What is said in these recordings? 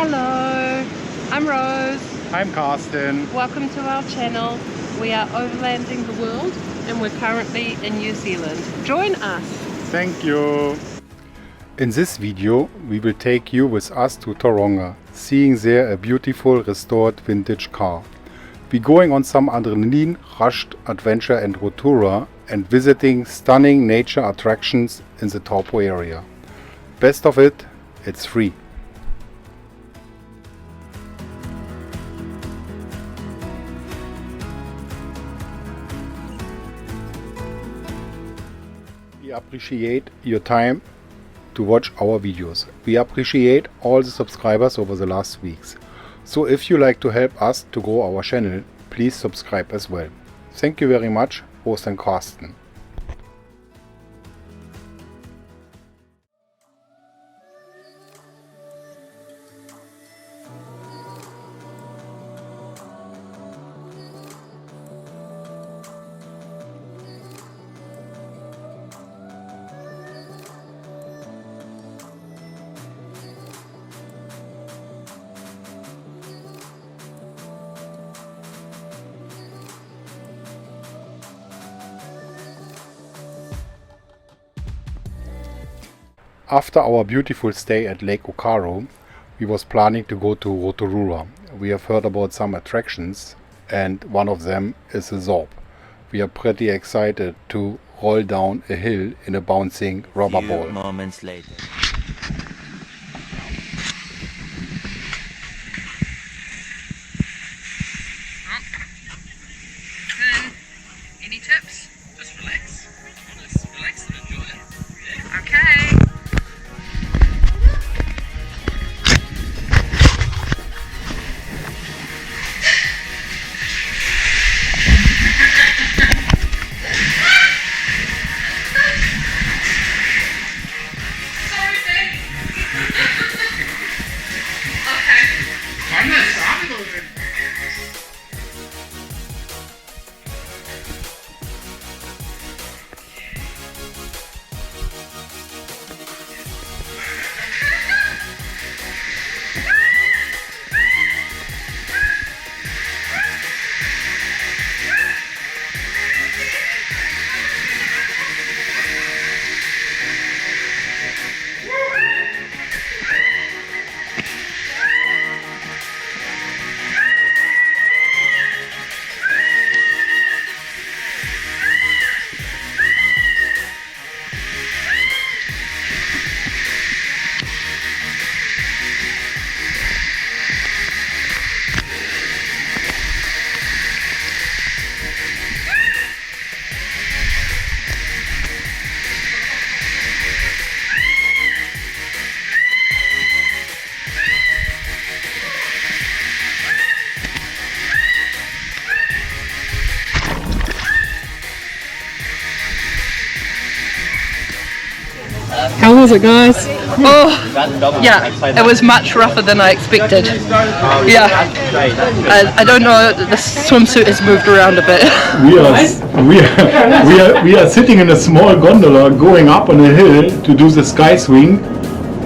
Hello, I'm Rose. I'm Carsten. Welcome to our channel. We are overlanding the world and we're currently in New Zealand. Join us. Thank you. In this video we will take you with us to Tauranga, seeing there a beautiful restored vintage car. We're going on some adrenaline rushed adventure and rotura and visiting stunning nature attractions in the Taupo area. Best of it, it's free. We appreciate your time to watch our videos. We appreciate all the subscribers over the last weeks. So if you like to help us to grow our channel, please subscribe as well. Thank you very much, Rose and Carsten. After our beautiful stay at Lake Okaro, we was planning to go to Rotorua. We have heard about some attractions and one of them is a Zorb. We are pretty excited to roll down a hill in a bouncing rubber ball. Moments later. Any tips? Just relax. Just relax and enjoy it. Yeah. Okay. How was it, guys? Oh, yeah, it was much rougher than I expected. Yeah, I don't know, the swimsuit has moved around a bit. We are sitting in a small gondola going up on a hill to do the sky swing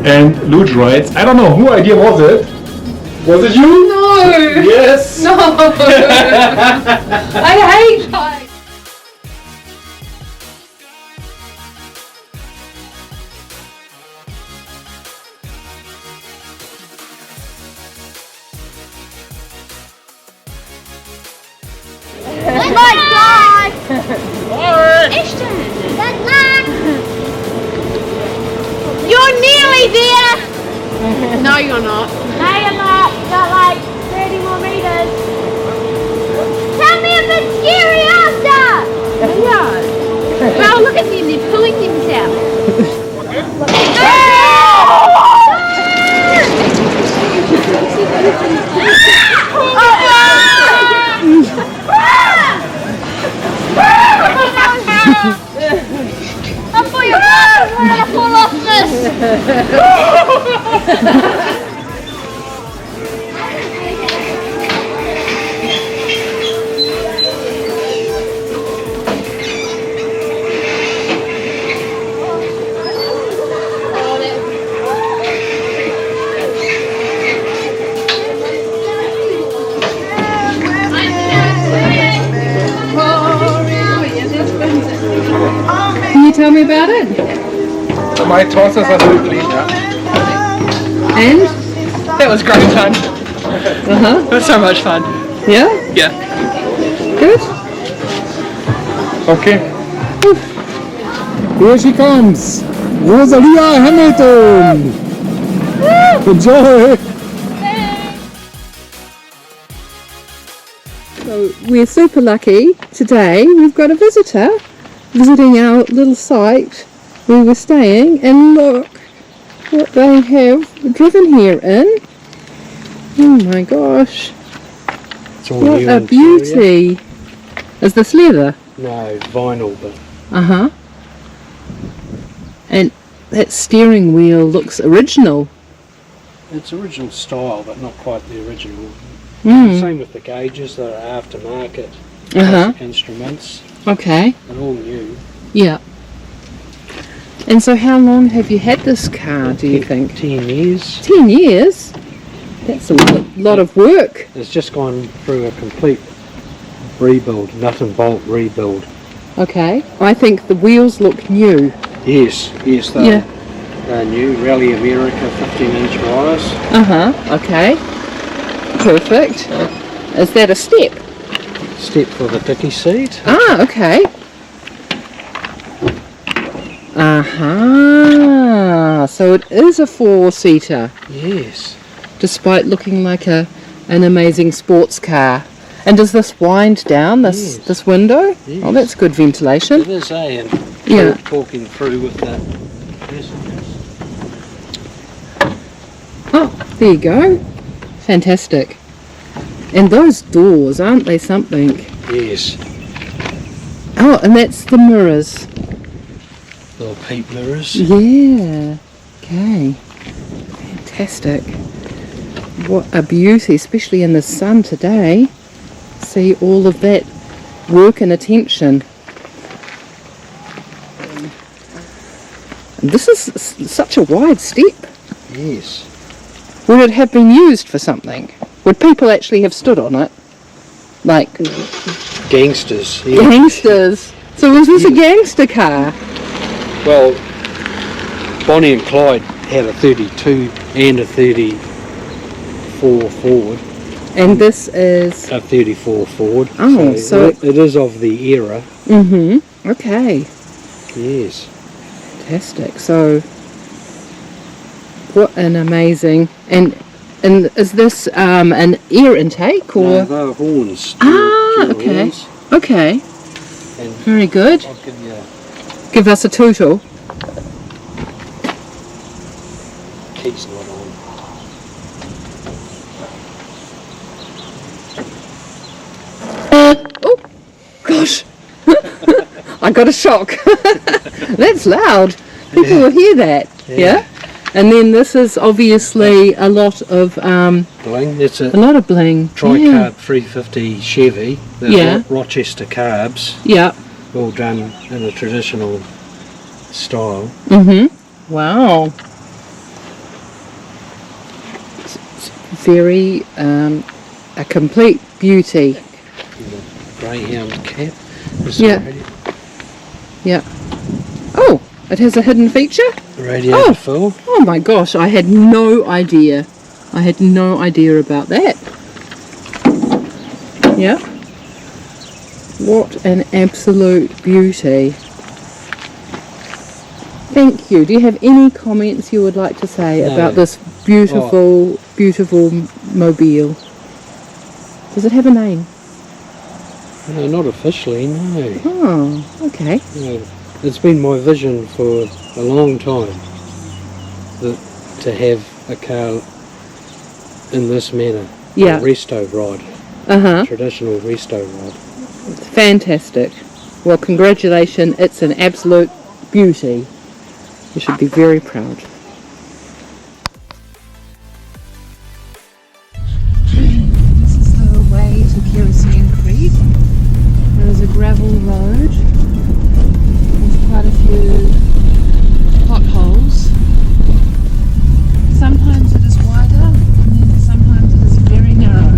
and luge rides. I don't know, whose idea was it? Was it you? No! Yes! No! I hate heights! Oh my god! Ishton! Good luck! You're nearly there! No, you're not. No, you're not. You got like 30 more meters. Tell me if it's scary after! Yeah. Well, look at them, they're pulling themselves. I'm for your blood! We're gonna fall off this! tell me about it? My toasters are still clean, yeah. And? That was great fun. It was so much fun. Yeah? Yeah. Good? Okay. Here she comes. Rosalia Hamilton. Enjoy. So we're super lucky today. We've got a visitor visiting our little site where we're staying, and look what they have driven here in. Oh my gosh, what a beauty. Is this leather? No, vinyl, but Uh-huh. And that steering wheel looks original. it's original style, but not quite the original. Mm. Same with the gauges, they're aftermarket Uh-huh. instruments, Okay. and all new. Yeah. And so how long have you had this car, do you think? 10 years. 10 years? That's a lot of work. It's just gone through a complete rebuild, nut and bolt rebuild. Okay. I think the wheels look new. Yes, Yeah. they're new. Rally America 15-inch rise. Uh-huh. Okay. Perfect. Is that a step? Step for the dicky seat. Ah, okay. Uh-huh. So it is a four-seater, Yes. despite looking like an amazing sports car. And does this wind down, Yes. this window? Yes. Oh, that's good ventilation. It is, and Yeah. talking through with that. Yes. Oh, there you go. Fantastic. And those doors, aren't they something? Yes. Oh, and that's the mirrors. Little peep mirrors. Yeah. Okay. Fantastic. What a beauty, especially in the sun today. See all of that work and attention. And this is such a wide step. Yes. Would it have been used for something? Would people actually have stood on it? Like Gangsters. Yeah. gangsters. So was this a gangster car? Well, Bonnie and Clyde had a 32 and a 34 Ford. And this is... A 34 Ford. Oh, so- it is of the era. Mm-hmm. Okay. Yes. Fantastic. So, what an amazing... And is this an air intake No, or... they're horns. Ah, dual okay. horns. Okay. And Very good. I'll give you a Give us a tootle. key's not on. Oh, gosh. I got a shock. That's loud. People will hear that. Yeah. And then this is obviously a lot of Bling. It's a bling. Tri-Carb Yeah. 350 Chevy. The Yeah. Rochester carbs, Yeah. all done in a traditional style. Mhm. Wow. Very a complete beauty. Greyhound cap. Yeah. Yeah. Oh, it has a hidden feature? Radiator Oh. full. Oh my gosh, I had no idea. I had no idea about that. Yeah. What an absolute beauty. Thank you. Do you have any comments you would like to say No. about this beautiful, beautiful mobile? Does it have a name? No, not officially, no. Oh, okay. No. It's been my vision for a long time to have a car in this manner. Yeah. A resto ride. Uh-huh. Traditional resto ride. Fantastic. Well, congratulations. It's an absolute beauty. You should be very proud. This is the way to Kerosene Creek. There is a gravel road. There's quite a few potholes. Sometimes it is wider, and then sometimes it is very narrow.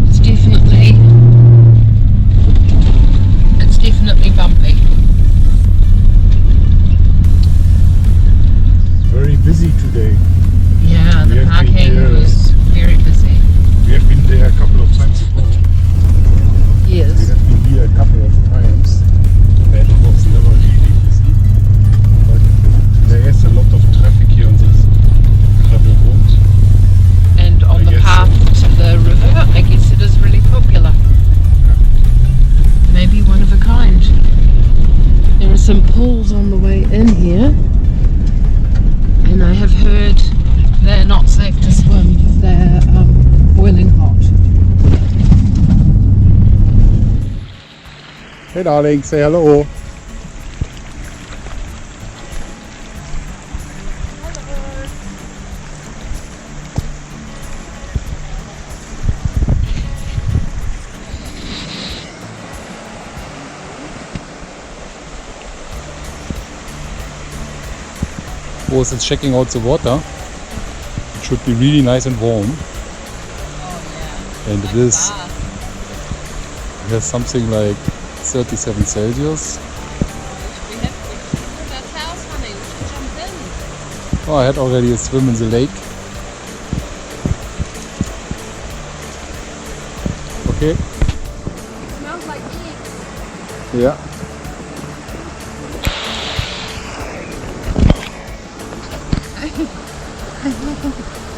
It's definitely Hey darling, say hello. Rose is checking out the water. It should be really nice and warm. And it is. It has something like 37 Celsius. That's house, honey. We should jump in. Oh, I had already a swim in the lake. Okay. It smells like eggs. Yeah.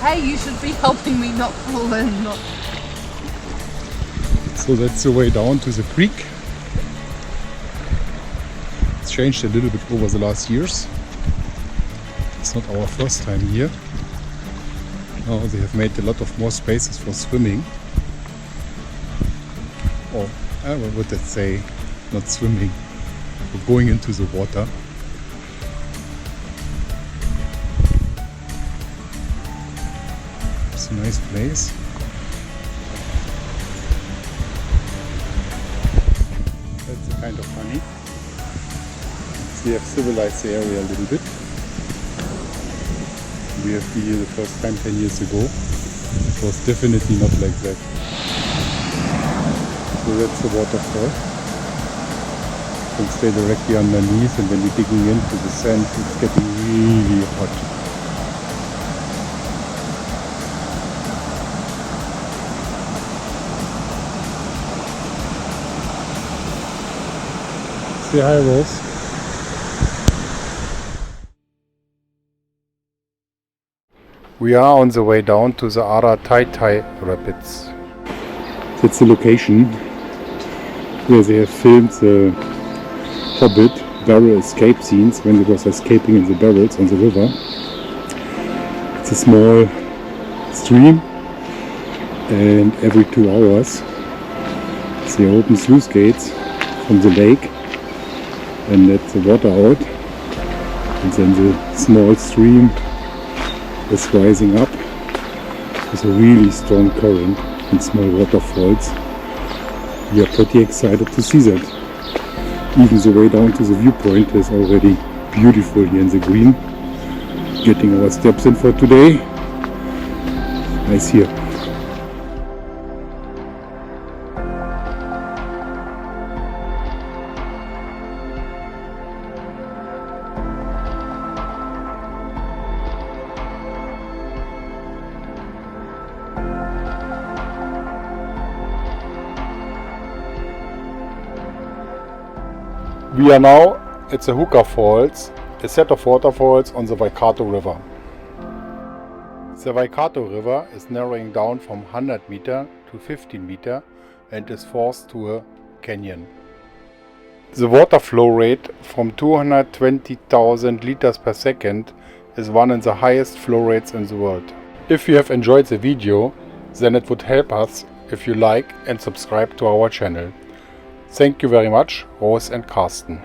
Hey, you should be helping me not fall in. So that's the way down to the creek. It's changed a little bit over the last years. It's not our first time here. Now they have made a lot of more spaces for swimming. Or what would that say? Not swimming, but going into the water. It's a nice place. That's kind of funny. We have civilized the area a little bit. We have been here the first time 10 years ago. It was definitely not like that. So that's the waterfall. You can stay directly underneath, and when you're digging into the sand, it's getting really hot. Say hi, Rose. We are on the way down to the Ara Tai Tai Rapids. That's the location where they have filmed the Hobbit barrel escape scenes when it was escaping in the barrels on the river. It's a small stream, and every 2 hours they open sluice gates from the lake and let the water out, and then the small stream is rising up with a really strong current and small waterfalls. We are pretty excited to see that. Even the way down to the viewpoint is already beautiful here in the green. Getting our steps in for today. Nice here. We are now at the Hooker Falls, a set of waterfalls on the Waikato River. The Waikato River is narrowing down from 100 meter to 15 meter and is forced to a canyon. The water flow rate from 220,000 liters per second is one of the highest flow rates in the world. If you have enjoyed the video, then it would help us if you like and subscribe to our channel. Thank you very much, Rose and Carsten.